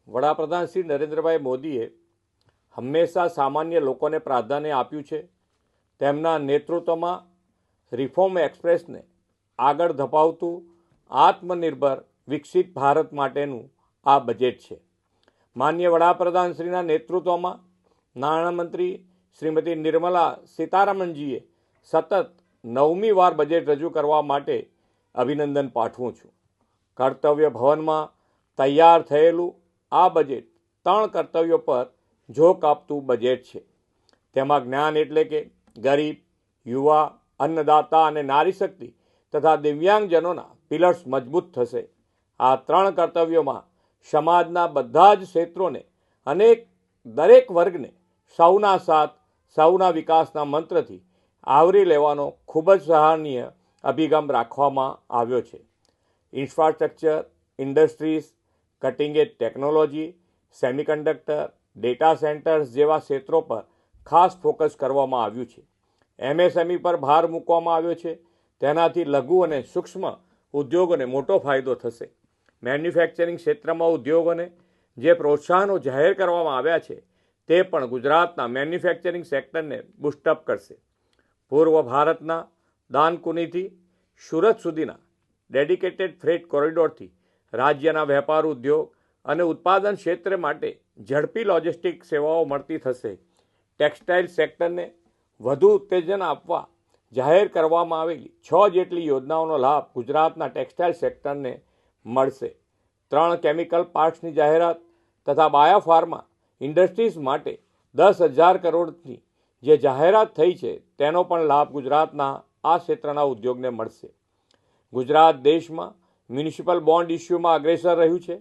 વડાપ્રધાન શ્રી નરેન્દ્રભાઈ મોદીએ હંમેશા સામાન્ય લોકોને પ્રાધાન્ય આપ્યું છે. તેમના નેતૃત્વમાં રિફોર્મ એક્સપ્રેસને આગળ ધપાવતું આત્મનિર્ભર વિકસિત ભારત માટેનું આ બજેટ છે. માનનીય વડાપ્રધાનશ્રીના નેતૃત્વમાં નાણામંત્રી શ્રીમતી નિર્મલા સીતારામનજીએ સતત 9મી વાર બજેટ રજૂ કરવા માટે અભિનંદન પાઠવું છું. કર્તવ્ય ભવનમાં તૈયાર થયેલું આ બજેટ 3 કર્તવ્યો પર ઝોક આપતું બજેટ છે. તેમાં જ્ઞાન એટલે કે ગરીબ, યુવા, અન્નદાતા અને નારી શક્તિ તથા દિવ્યાંગજનોના પિલર્સ મજબૂત થશે. આ 3 કર્તવ્યોમાં સમાજના બધા જ ક્ષેત્રોને અને દરેક વર્ગને સૌના સાથ, સૌના વિકાસના મંત્રથી આવરી લેવાનો ખૂબ જ સરાહનીય અભિગમ રાખવામાં આવ્યો છે. ઇન્ફ્રાસ્ટ્રક્ચર, ઇન્ડસ્ટ્રીઝ, કટિંગ એજ ટેકનોલોજી, સેમિકન્ડક્ટર, ડેટા સેન્ટર્સ જેવા ક્ષેત્રો પર ખાસ ફોકસ કરવામાં આવ્યું છે. એમએસએમઈ પર ભાર મૂકવામાં આવ્યો છે. તેનાથી લઘુ અને સૂક્ષ્મ ઉદ્યોગોને મોટો ફાયદો થશે. મેન્યુફેક્ચરિંગ ક્ષેત્રમાં ઉદ્યોગોને જે પ્રોત્સાહનો જાહેર કરવામાં આવ્યા છે તે પણ ગુજરાતના મેન્યુફેક્ચરિંગ સેક્ટરને બૂસ્ટઅપ કરશે. પૂર્વ ભારતના દાનકુનીથી સુરત સુધીના ડેડિકેટેડ ફ્રેટ કોરિડોરથી રાજ્યના વેપાર ઉદ્યોગ અને ઉત્પાદન ક્ષેત્ર માટે ઝડપી લોજિસ્ટિક સેવાઓ મળતી થશે. ટેક્સટાઇલ સેક્ટરને વધુ ઉત્તેજન આપવા જાહેર કરવામાં આવેલી 6 જેટલી યોજનાઓનો લાભ ગુજરાતના ટેક્સટાઇલ સેક્ટરને મળશે. 3 કેમિકલ પાર્ક્સની જાહેરાત તથા બાયોફાર્મા ઇન્ડસ્ટ્રીઝ માટે 10,000 કરોડની જે જાહેરાત થઈ છે તેનો પણ લાભ ગુજરાતના આ ક્ષેત્રના ઉદ્યોગને મળશે. ગુજરાત દેશમાં મ્યુનિસિપલ બોન્ડ ઇસ્યુમાં અગ્રેસર રહ્યું છે.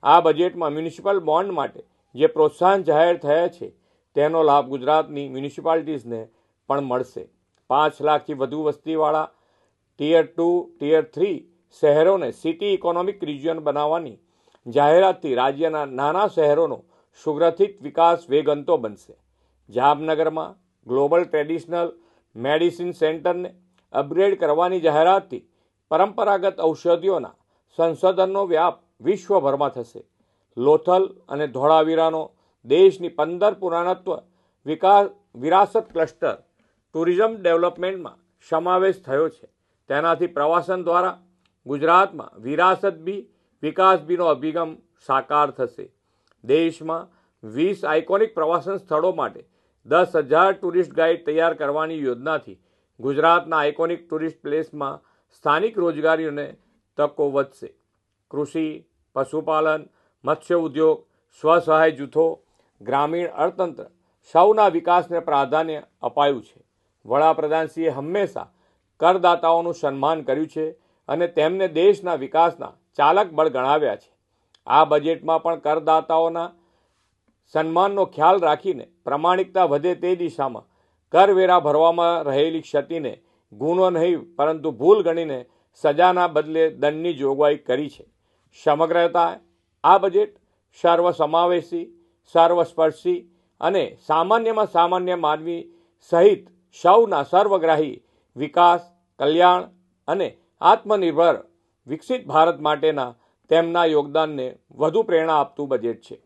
આ બજેટમાં મ્યુનિસિપલ બોન્ડ માટે જે પ્રોત્સાહન જાહેર થયા છે તેનો લાભ ગુજરાતની મ્યુનિસિપાલિટીઝને પણ મળશે. 5 લાખથી વધુ વસ્તીવાળા ટિયર 2, ટિયર 3 શહેરોને સિટી ઇકોનોમિક રિજિયન બનાવવાની જાહેરાતથી રાજ્યના નાના શહેરોનો સુગ્રથિત વિકાસ વેગવંતો બનશે. જામનગરમાં ગ્લોબલ ટ્રેડિશનલ મેડિસિન સેન્ટરને અપગ્રેડ કરવાની જાહેરાતથી પરંપરાગત ઔષધિઓના સંશોધનનો વ્યાપ વિશ્વભરમાં થશે. લોથલ અને ધોળાવીરાનો દેશની 15 પુરાતત્વ વિરાસત ક્લસ્ટર ટુરિઝમ ડેવલપમેન્ટમાં સમાવેશ થયો છે. તેનાથી પ્રવાસન દ્વારા ગુજરાતમાં વિરાસત બી વિકાસ બીનો અભિગમ સાકાર થશે. દેશમાં 20 આઇકોનિક પ્રવાસન સ્થળો માટે 10,000 ટુરિસ્ટ ગાઈડ તૈયાર કરવાની યોજનાથી ગુજરાતના આઇકોનિક ટુરિસ્ટ પ્લેસમાં સ્થાનિક રોજગારીઓને તકો વધશે. કૃષિ, પશુપાલન, મત્સ્ય ઉદ્યોગ, સ્વસહાય જૂથો, ગ્રામીણ અર્થતંત્ર સૌના વિકાસને પ્રાધાન્ય અપાયું છે. વડાપ્રધાનશ્રીએ હંમેશા કરદાતાઓનું સન્માન કર્યું છે અને તેમને દેશના વિકાસના ચાલક બળ ગણાવ્યા છે. આ બજેટમાં પણ કરદાતાઓના સન્માનનો ખ્યાલ રાખીને પ્રામાણિકતા વધે તે દિશામાં કરવેરા ભરવામાં રહેલી ક્ષતિને ગુનો નહીં પરંતુ ભૂલ ગણીને સજાના બદલે દંડની જોગવાઈ કરી છે. સમગ્રતા આ બજેટ સર્વસમાવેશી, સર્વસ્પર્શી અને સામાન્યમાં સામાન્ય માનવી સહિત સૌના સર્વગ્રાહી વિકાસ, કલ્યાણ અને આત્મનિર્ભર વિકસિત ભારત માટેના તેમના યોગદાનને વધુ પ્રેરણા આપતું બજેટ છે.